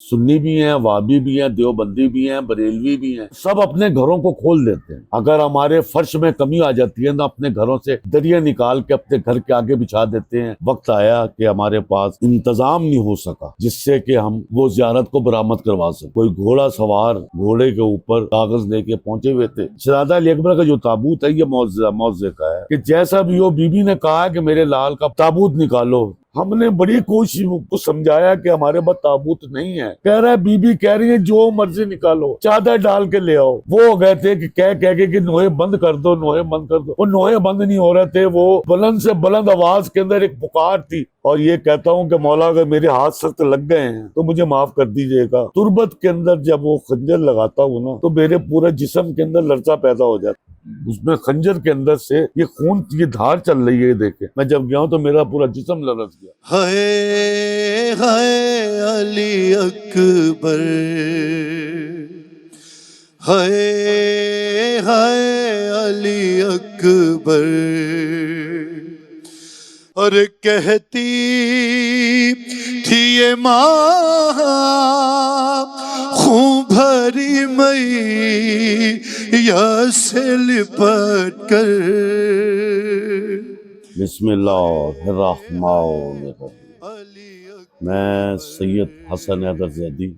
سنی بھی ہیں، وہابی بھی ہیں، دیوبندی بھی ہیں، بریلوی بھی ہیں، سب اپنے گھروں کو کھول دیتے ہیں۔ اگر ہمارے فرش میں کمی آ جاتی ہے تو اپنے گھروں سے دریا نکال کے اپنے گھر کے آگے بچھا دیتے ہیں۔ وقت آیا کہ ہمارے پاس انتظام نہیں ہو سکا جس سے کہ ہم وہ زیارت کو برآمد کروا سکیں۔ کوئی گھوڑا سوار گھوڑے کے اوپر کاغذ لے کے پہنچے ہوئے تھے۔ شہزادہ علی اکبر کا جو تابوت ہے یہ معجزے کا ہے کہ جیسا بھی ہو، بی بی نے کہا کہ میرے لال کا تابوت نکالو۔ ہم نے بڑی کوشش کو سمجھایا کہ ہمارے پاس تابوت نہیں ہے۔ کہہ رہا ہے بی بی کہہ رہی ہے جو مرضی نکالو، چادر ڈال کے لے آؤ۔ وہ ہو گئے تھے کہ کہہ کے کہ نوحے بند کر دو، نوحے بند کر دو۔ وہ نوحے بند نہیں ہو رہے تھے۔ وہ بلند سے بلند آواز کے اندر ایک پکار تھی، اور یہ کہتا ہوں کہ مولا اگر میرے ہاتھ سخت لگ گئے ہیں تو مجھے معاف کر دیجئے گا۔ تربت کے اندر جب وہ خنجر لگاتا ہوں نا تو میرے پورے جسم کے اندر لرزہ پیدا ہو جاتا۔ اس میں خنجر کے اندر سے یہ خون کی دھار چل رہی ہے، دیکھیں میں جب گیا ہوں تو میرا پورا جسم لرز گیا۔ ہائے ہائے علی اکبر، ہائے ہائے علی اکبر، اور کہتی تھی یہ ماں خون بھری مئی یا سے لپٹ کر۔ بسم اللہ الرحمن الرحیم۔ میں سید حسن حیدر زیدی،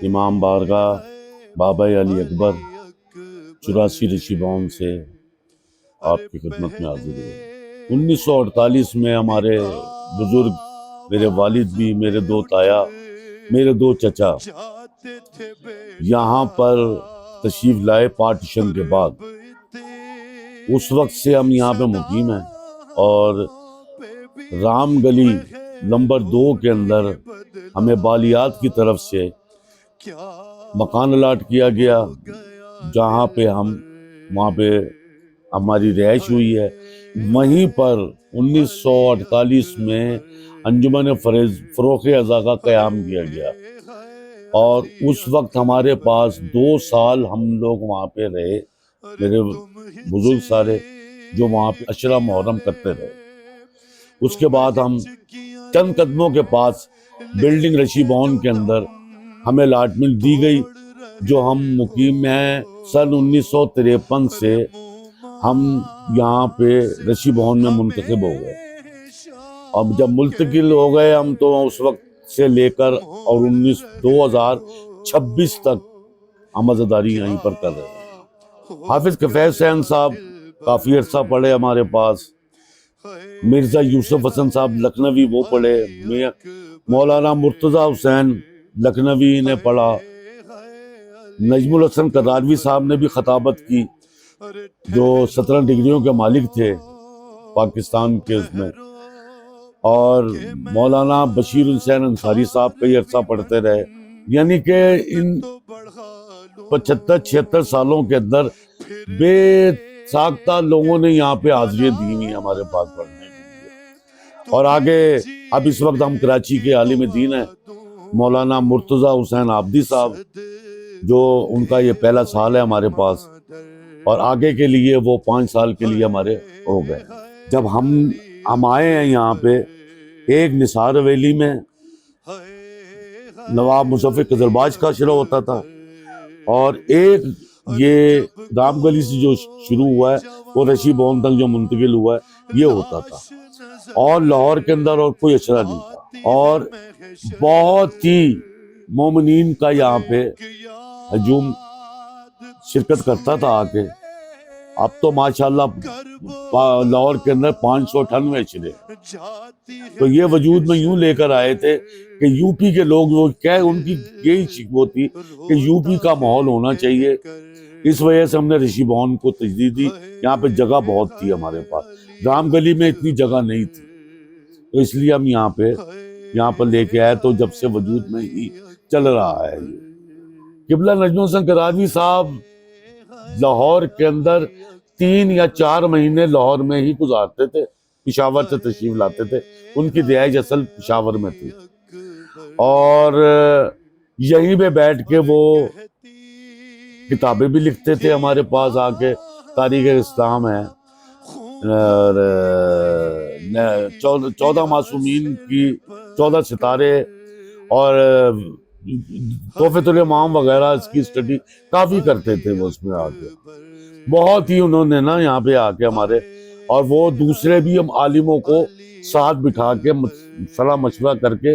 امام بارگاہ بابا علی اکبر 84 رشی بون سے آپ کی خدمت میں حاضر ہوئے۔ 1948 میں ہمارے بزرگ، میرے والد بھی، میرے دو تایا، میرے دو چچا یہاں پر تشریف لائے پارٹیشن کے بعد۔ اس وقت سے ہم یہاں پہ مقیم ہیں، اور رام گلی نمبر 2 کے اندر ہمیں بالیات کی طرف سے مکان الاٹ کیا گیا، جہاں پہ وہاں پہ ہماری رہائش ہوئی ہے۔ وہیں پر 1948 میں انجمن فروغ ازا کا قیام کیا گیا، اور اس وقت ہمارے پاس 2 سال ہم لوگ وہاں پہ رہے، میرے بزرگ سارے، جو وہاں پہ عشرہ محرم کرتے رہے۔ اس کے بعد ہم چند قدموں کے پاس بلڈنگ رشی بون کے اندر ہمیں الاٹمنٹ دی گئی، جو ہم مقیم ہیں۔ سن 1953 سے ہم یہاں پہ رشی بون میں منتخب ہو گئے۔ اب جب منتقل ہو گئے ہم تو اس وقت سے لے کر اور 2026 تک ہم عزاداری یہیں پر کر رہے ہیں۔ حافظ کفیل حسین صاحب کافی عرصہ پڑھے ہمارے پاس، مرزا یوسف حسن صاحب لکھنوی وہ پڑھے، مولانا مرتضی حسین لکھنوی نے پڑھا، نجم الحسن کراروی صاحب نے بھی خطابت کی، جو 17 ڈگریوں کے مالک تھے پاکستان کے اس میں، اور مولانا بشیر حسین انصاری صاحب کئی عرصہ پڑھتے رہے۔ یعنی کہ ان 75-76 سالوں کے اندر بے ساختہ لوگوں نے یہاں پہ حاضری دی ہوئی ہمارے پاس پڑھنے کے لیے۔ اور آگے اب اس وقت ہم کراچی کے عالم دین ہیں، مولانا مرتضی حسین عابدی صاحب، جو ان کا یہ پہلا سال ہے ہمارے پاس، اور آگے کے لیے وہ 5 سال کے لیے ہمارے ہو گئے۔ جب ہم آئے ہیں یہاں پہ، ایک نثار حویلی میں نواب مظفر قزلباش کا عشرہ ہوتا تھا، اور ایک یہ رام گلی سے جو شروع ہوا ہے وہ رشی بون تک جو منتقل ہوا ہے یہ ہوتا تھا، اور لاہور کے اندر اور کوئی عشرہ نہیں تھا، اور بہت ہی مومنین کا یہاں پہ ہجوم شرکت کرتا تھا آ کے۔ اب تو ماشاءاللہ لاہور کے اندر 598 عشرے، تو یہ وجود میں یوں لے کر آئے تھے کہ یو پی کے لوگ، وہ ان کی یہی شکوہ تھی کہ یو پی کا ماحول ہونا چاہیے۔ اس وجہ سے ہم نے رشی بون کو تجدید دی۔ یہاں پہ جگہ بہت تھی ہمارے پاس، رام گلی میں اتنی جگہ نہیں تھی، تو اس لیے ہم یہاں پر لے کے آئے، تو جب سے وجود میں ہی چل رہا ہے یہ۔ قبلہ نجم الحسن کراروی صاحب لاہور کے اندر 3 یا 4 مہینے لاہور میں ہی گزارتے تھے، پشاور سے تشریف لاتے تھے، ان کی رہائش اصل پشاور میں تھی، اور یہیں پہ بیٹھ کے وہ کتابیں بھی لکھتے تھے ہمارے پاس آ کے۔ تاریخ اسلام ہے، 14 معصومین کی 14 ستارے، اور تحفۃ الامام وغیرہ اس کی اسٹڈی کافی کرتے تھے وہ اس میں آ کے. بہت ہی انہوں نے نا یہاں پہ آ کے ہمارے، اور وہ دوسرے بھی ہم عالموں کو ساتھ بٹھا کے صلاح مشورہ کر کے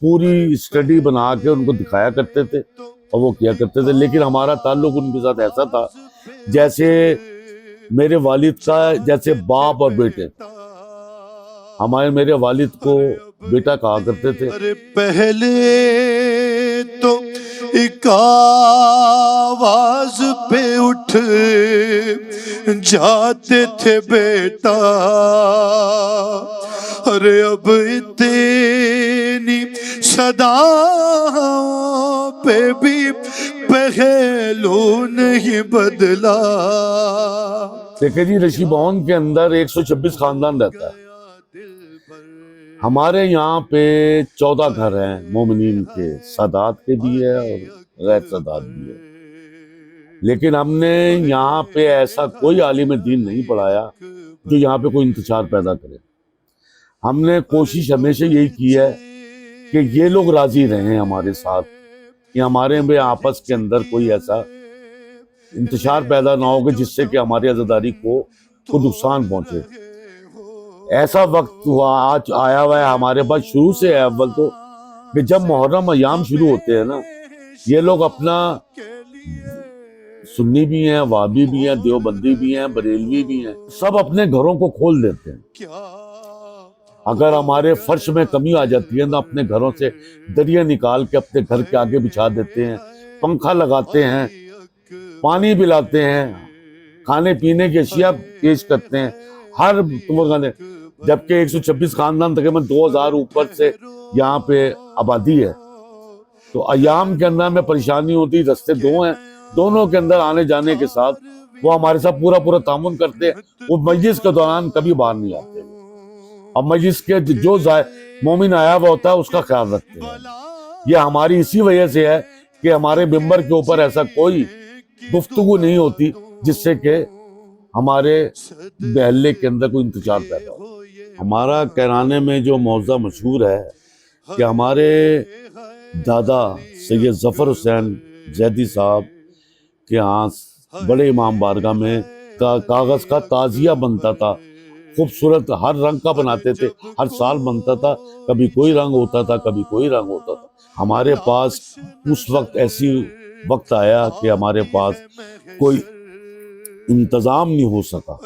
پوری اسٹڈی بنا کے ان کو دکھایا کرتے تھے اور وہ کیا کرتے تھے. لیکن ہمارا تعلق ان کے ساتھ ایسا تھا جیسے میرے والد کا جیسے باپ اور بیٹے. میرے والد کو بیٹا کہا کرتے تھے. ارے پہلے تو ایک آواز پہ اٹھ جاتے تھے بیٹا، ارے اب اتنی صداؤں پہ بھی پہلو نہیں بدلا. دیکھیں جی، رشی بھون کے اندر 126 خاندان رہتا ہے. ہمارے یہاں پہ 14 گھر ہیں مومنین کے، سادات کے بھی ہے اور غیر سادات بھی ہے. لیکن ہم نے یہاں پہ ایسا کوئی عالم دین نہیں پڑھایا جو یہاں پہ کوئی انتشار پیدا کرے. ہم نے کوشش ہمیشہ یہی کی ہے کہ یہ لوگ راضی رہیں ہمارے ساتھ، کہ ہمارے میں آپس کے اندر کوئی ایسا انتشار پیدا نہ ہو کہ جس سے کہ ہماری عزاداری کو نقصان پہنچے. ایسا وقت ہوا، آج آیا ہوا ہے ہمارے پاس، شروع سے ہے اول تو، کہ جب محرم ایام شروع ہوتے ہیں نا، یہ لوگ اپنا سنی بھی ہیں، وہابی بھی ہیں، دیوبندی بھی ہیں، بریلوی بھی ہیں، سب اپنے گھروں کو کھول دیتے ہیں. اگر ہمارے فرش میں کمی آ جاتی ہے نا، اپنے گھروں سے دریا نکال کے اپنے گھر کے آگے بچھا دیتے ہیں، پنکھا لگاتے ہیں، پانی پلاتے ہیں، کھانے پینے کی اشیاء پیش کرتے ہیں. ہر جبکہ 126 خاندان تقریباً 2000 اوپر سے یہاں پہ آبادی ہے. تو ایام کے اندر میں پریشانی ہوتی، رستے دو ہیں، دونوں کے اندر آنے جانے کے ساتھ وہ ہمارے ساتھ پورا تعاون کرتے ہیں. وہ مجلس کے دوران کبھی باہر نہیں آتے. اب مجلس کے جو مومن آیا ہوا ہوتا ہے اس کا خیال رکھتے ہیں. یہ ہماری اسی وجہ سے ہے کہ ہمارے ممبر کے اوپر ایسا کوئی گفتگو نہیں ہوتی جس سے کہ ہمارے محلے کے اندر کوئی انتشار پیدا ہو. ہمارا کیرانے میں جو موضوع مشہور ہے کہ ہمارے دادا سید ظفر حسین زیدی صاحب کے ہاں بڑے امام بارگاہ میں کاغذ کا تعزیہ بنتا تھا. خوبصورت ہر رنگ کا بناتے تھے، ہر سال بنتا تھا. کبھی کوئی رنگ ہوتا تھا، کبھی کوئی رنگ ہوتا تھا. ہمارے پاس اس وقت ایسی وقت آیا کہ ہمارے پاس کوئی انتظام نہیں ہو سکا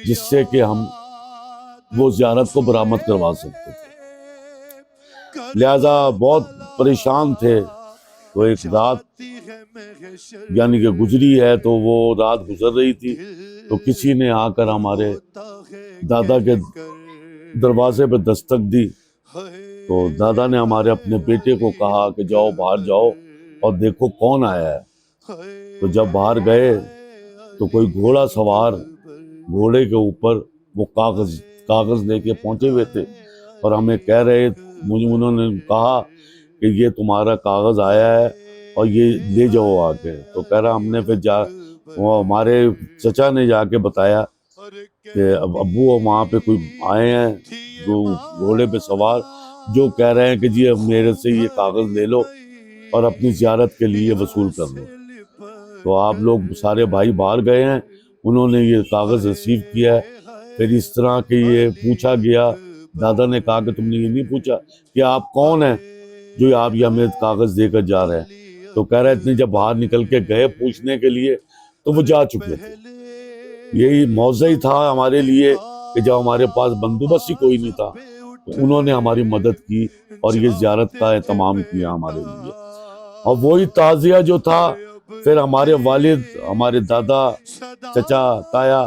جس سے کہ ہم وہ زیارت کو برآمد کروا سکتے تھے. لہذا بہت پریشان تھے. تو ایک رات یعنی کہ گزری ہے، تو وہ رات گزر رہی تھی، تو کسی نے آ کر ہمارے دادا کے دروازے پہ دستک دی. تو دادا نے ہمارے اپنے بیٹے کو کہا کہ جاؤ باہر جاؤ اور دیکھو کون آیا ہے. تو جب باہر گئے تو کوئی گھوڑا سوار گھوڑے کے اوپر وہ کاغذ لے کے پہنچے ہوئے تھے اور ہمیں کہہ رہے، انہوں نے کہا کہ یہ تمہارا کاغذ آیا ہے اور یہ لے جاؤ آ کے. تو کہہ رہا ہم نے پھر وہ ہمارے چچا نے جا کے بتایا کہ ابو وہاں پہ کوئی آئے ہیں جو گھوڑے پہ سوار، جو کہہ رہے ہیں کہ جی میرے سے یہ کاغذ لے لو اور اپنی زیارت کے لیے وصول کر لو. تو آپ لوگ سارے بھائی باہر گئے ہیں، انہوں نے یہ کاغذ ریسیو کیا ہے. پھر اس طرح کہ یہ پوچھا گیا، دادا نے کہا کہ تم نے یہ نہیں پوچھا کہ آپ کون ہیں جو آپ یہ ہمیں کاغذ دے کر جا رہے ہیں. تو کہہ رہے اتنے جب باہر نکل کے گئے پوچھنے کے لیے تو وہ جا چکے تھے. یہی موضوع ہی تھا ہمارے لیے کہ جب ہمارے پاس بندوبست ہی کوئی نہیں تھا تو انہوں نے ہماری مدد کی اور یہ زیارت کا اہتمام کیا ہمارے لیے. اور وہی تعزیہ جو تھا پھر ہمارے والد، ہمارے دادا، چچا، تایا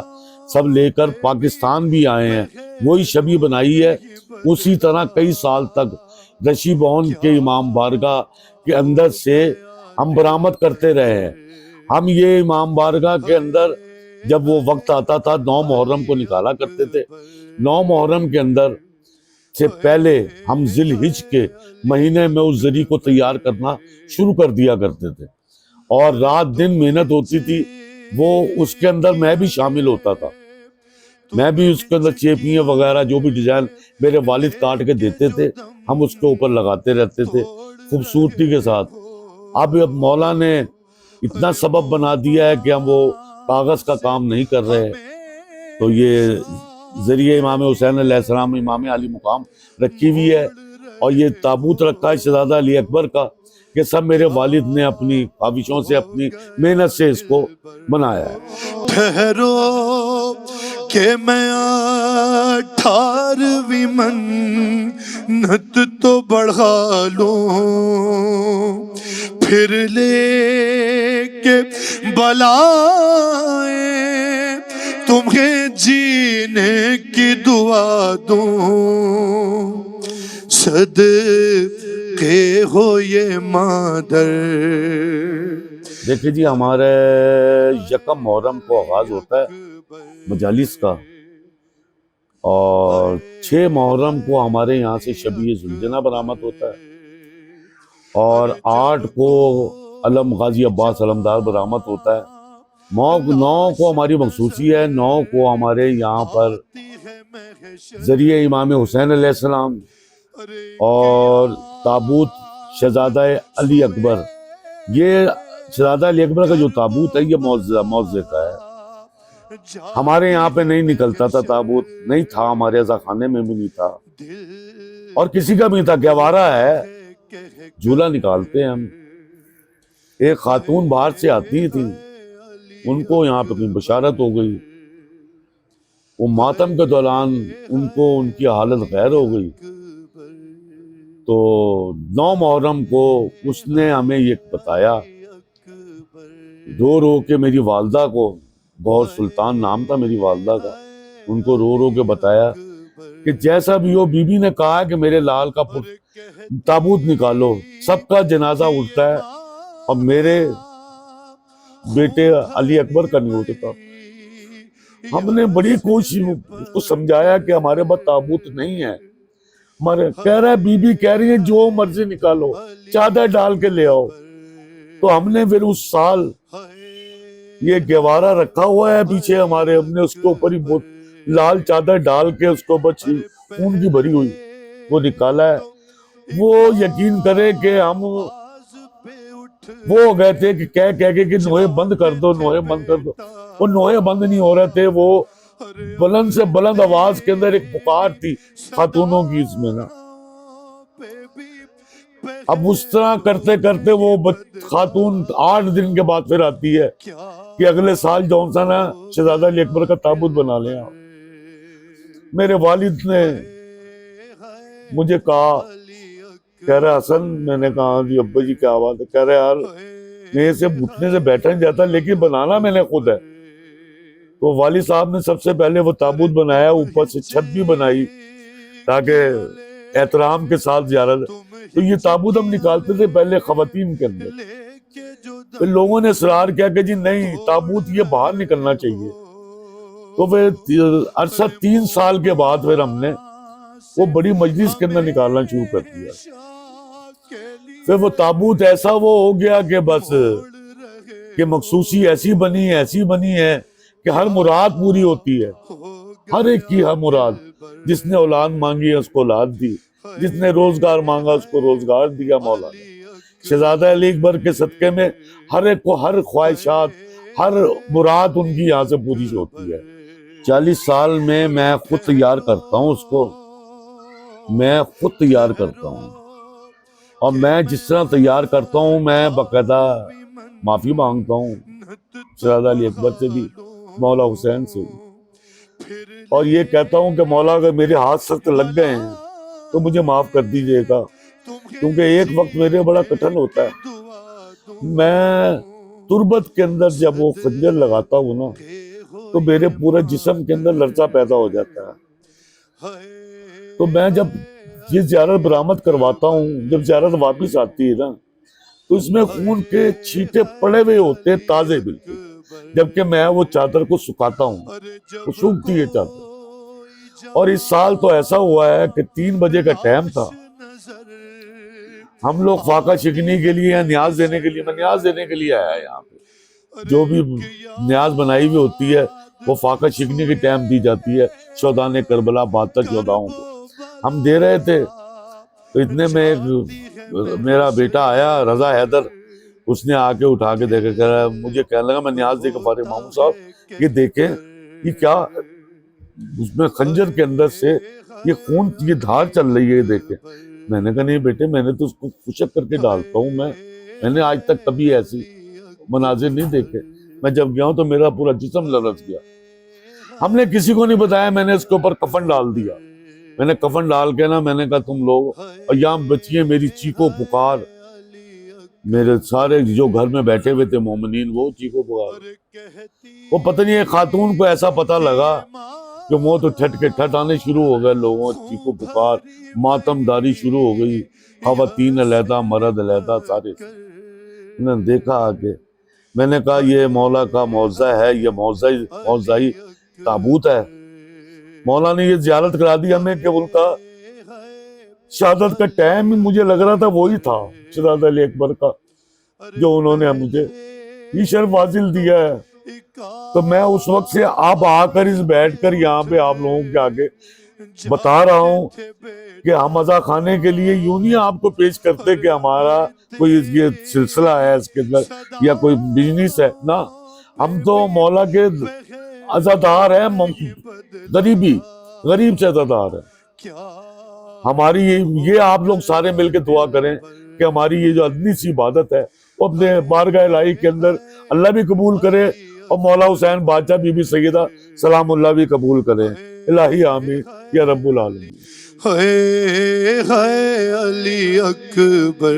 سب لے کر پاکستان بھی آئے ہیں. وہی شبیہ بنائی ہے. اسی طرح کئی سال تک رشی بھون کے امام بارگاہ کے اندر سے ہم برآمد کرتے رہے ہیں. ہم یہ امام بارگاہ کے اندر جب وہ وقت آتا تھا 9 محرم کو نکالا کرتے تھے. 9 محرم کے اندر سے پہلے ہم ذی الحجہ کے مہینے میں اس ذری کو تیار کرنا شروع کر دیا کرتے تھے اور رات دن محنت ہوتی تھی. وہ اس کے اندر میں بھی شامل ہوتا تھا. میں بھی اس کے اندر چیپیاں وغیرہ جو بھی ڈیزائن میرے والد کاٹ کے دیتے تھے ہم اس کے اوپر لگاتے رہتے تھے خوبصورتی کے ساتھ. اب مولا نے اتنا سبب بنا دیا ہے کہ ہم وہ کاغذ کا کام نہیں کر رہے. تو یہ ذریعہ امام حسین علیہ السلام امام علی مقام رکھی ہوئی ہے, اور یہ تابوت رکھا ہے شہزادہ علی اکبر کا, کہ سب میرے والد نے اپنی خواہشوں سے اپنی محنت سے اس کو بنایا ہے. ٹھہرو کہ میں 18ویں منت تو بڑھا لوں, پھر لے کے بلائیں تمہیں جینے کی دعا دوں, صدقے ہو یہ مادر. دیکھیں جی, ہمارے یکم محرم کو آغاز ہوتا ہے مجالس کا, اور 6 محرم کو ہمارے یہاں سے شبیہ ذوالجنہ برآمد ہوتا ہے, اور 8 کو علم غازی عباس علمدار برآمد ہوتا ہے. 9 کو ہماری مخصوصی ہے, 9 کو ہمارے یہاں پر ذریعہ امام حسین علیہ السلام اور تابوت شہزادہ علی اکبر. یہ شہزادہ علی اکبر کا جو تابوت ہے یہ معجزے کا ہے. ہمارے یہاں پہ نہیں نکلتا تھا تابوت, نہیں تھا, ہمارے رضا خانے میں بھی نہیں تھا, اور کسی کا بھی تھا. گہوارہ ہے, جھولا نکالتے ہیں ہم. ایک خاتون باہر سے آتی تھی, ان کو یہاں پہ کوئی بشارت ہو گئی, وہ ماتم کے دوران ان کو ان کی حالت غیر ہو گئی. تو 9 محرم کو اس نے ہمیں یہ بتایا, رو رو کے میری والدہ کو, گور سلطان نام تھا میری والدہ کا, ان کو رو رو کے بتایا کہ جیسا بھی ہو, بی بی نے کہا کہ میرے لال کا تابوت نکالو. سب کا جنازہ اٹھتا ہے اور میرے بیٹے علی اکبر کا نہیں ہوتا. ہم نے بڑی کوشش اس کو سمجھایا کہ ہمارے پاس تابوت نہیں ہے. ہمارے کہہ رہا ہے, بی بی کہہ رہی ہے جو مرضی نکالو, چادر ڈال کے لے آؤ. تو ہم نے پھر اس سال یہ گہوارہ رکھا ہوا ہے پیچھے ہمارے, ہم نے اس کے اوپر ہی بہت لال چادر ڈال کے اس کو بچی خون کی بھری ہوئی وہ نکالا ہے. وہ یقین کرے کہ ہم وہ ہو گئے تھے کہ کہہ کے کہ نوحے بند کر دو, نوحے بند کر دو. وہ نوحے بند نہیں ہو رہے تھے. وہ بلند سے بلند آواز کے اندر ایک پکار تھی خاتونوں کی اس میں نا. اب اس طرح کرتے کرتے وہ خاتون 8 دن کے بعد پھر آتی ہے کہ اگلے سال جون سا نا شہزادہ علی اکبر کا تابوت بنا لیں آپ. میرے والد نے مجھے کہا, کہہ رہے حسن, میں نے کہا جی ابا جی کیا بات ہے, کہہ رہے یار میرے سے اٹھنے سے بیٹھا نہیں جاتا, لیکن بنانا میں نے خود ہے. تو والد صاحب نے سب سے پہلے وہ تابوت بنایا, اوپر سے چھت بھی بنائی تاکہ احترام کے ساتھ زیارت. تو یہ تابوت ہم نکالتے تھے پہلے خواتین کے اندر, پھر لوگوں نے اصرار کیا کہ جی نہیں, تابوت یہ باہر نکلنا چاہیے. تو پھر عرصہ 3 سال کے بعد پھر ہم نے وہ بڑی مجلس کے اندر نکالنا شروع کر دیا. پھر وہ تابوت ایسا وہ ہو گیا کہ بس کہ مخصوصی ایسی بنی ہے کہ ہر مراد پوری ہوتی ہے, ہر ایک کی ہر مراد. جس نے اولاد مانگی ہے اس کو اولاد دی, جس نے روزگار مانگا اس کو روزگار دیا مولا نے. شہزادہ علی اکبر کے صدقے میں ہر ایک کو ہر خواہشات, ہر مراد ان کی یہاں سے پوری ہوتی ہے. 40 سال میں میں خود تیار کرتا ہوں اس کو, میں خود تیار کرتا ہوں, اور میں جس طرح تیار کرتا ہوں میں باقاعدہ معافی مانگتا ہوں شہزادہ علی اکبر سے بھی, مولا حسین سے بھی, اور یہ کہتا ہوں کہ مولا اگر میرے ہاتھ سخت لگ گئے ہیں تو مجھے معاف کر دیجئے گا, کیونکہ ایک وقت میرے بڑا کٹھن ہوتا ہے. میں تربت کے اندر جب وہ خنجر لگاتا ہوں نا تو میرے پورے جسم کے اندر لرزہ پیدا ہو جاتا ہے. تو میں جب یہ زیارت برآمد کرواتا ہوں, جب زیارت واپس آتی ہے نا تو اس میں خون کے چھینٹے پڑے ہوئے ہوتے ہیں تازے بالکل, جبکہ میں وہ چادر کو سکھاتا ہوں, وہ سوکھتی ہے چادر. اور اس سال تو ایسا ہوا ہے کہ 3 بجے کا ٹائم تھا, ہم لوگ فاقہ شکنی کے لیے, نیاز دینے کے لیے, میں نیاز دینے کے لیے آیا یہاں پہ. جو بھی نیاز بنائی ہوئی ہوتی ہے وہ فاقہ شکنی کے ٹائم دی جاتی ہے شہداء کربلا 72 شہداؤں کو. ہم دے رہے تھے تو اتنے میں ایک میرا بیٹا آیا رضا حیدر، اس نے آ کے اٹھا کے دیکھا، کہہ رہا مجھے کہنے لگا، میں نیاز دے کے فارغ ماموں صاحب یہ دیکھیں یہ کیا، اس میں خنجر کے اندر سے یہ خون کی دھار چل رہی ہے، یہ دیکھیں۔ میں نے کہا نہیں بیٹے، میں نے تو اس کو خشک کر کے ڈالتا ہوں، میں نے آج تک کبھی ایسی مناظر نہیں دیکھے۔ میں جب گیا ہوں تو میرا پورا جسم لرز گیا۔ ہم نے کسی کو نہیں بتایا، میں نے اس کے اوپر کفن ڈال دیا۔ میں نے کفن ڈال کے نا، میں نے کہا تم لوگ، اور یہاں بچیے میری چیخو پکار، میرے سارے جو گھر میں بیٹھے ہوئے تھے مومنین، وہ چیخو پکار۔ وہ پتہ نہیں ایک خاتون کو ایسا پتہ لگا کہ وہ تو ٹھٹ کے ٹھٹ آنے شروع ہو گئے، لوگوں چیخو پکار، ماتم داری شروع ہو گئی، خواتین علیحدہ مرد علیحدہ سارے۔ میں نے دیکھا آگے، میں نے کہا یہ مولا کا معجزہ ہے، یہ معجزائی تابوت ہے۔ مولا نے یہ زیارت کرا دی ہمیں کہ ان کا شہادت کا ٹائم مجھے لگ رہا تھا وہی تھا شہزادہ علی اکبر کا، جو انہوں نے مجھے یہ شرف حاصل دیا ہے۔ تو میں اس وقت سے اب آ کر اس بیٹھ کر یہاں پہ آپ لوگوں کے آگے بتا رہا ہوں کہ ہم عزا خانے کے لیے یوں نہیں آپ کو پیش کرتے کہ ہمارا کوئی یہ سلسلہ ہے اس کے اندر یا کوئی بزنس ہے، نہ، ہم تو مولا کے عزادار ہیں، غریب سے عزادار ہیں۔ ہماری یہ آپ لوگ سارے مل کے دعا کریں کہ ہماری یہ جو ادنی سی عبادت ہے وہ اپنے بارگاہ الہی کے اندر اللہ بھی قبول کرے، اور مولا حسین بادشاہ بی بی سیدہ سلام اللہ بھی قبول کرے۔ الہی آمین یا رب العالمین۔ ہے علی اکبر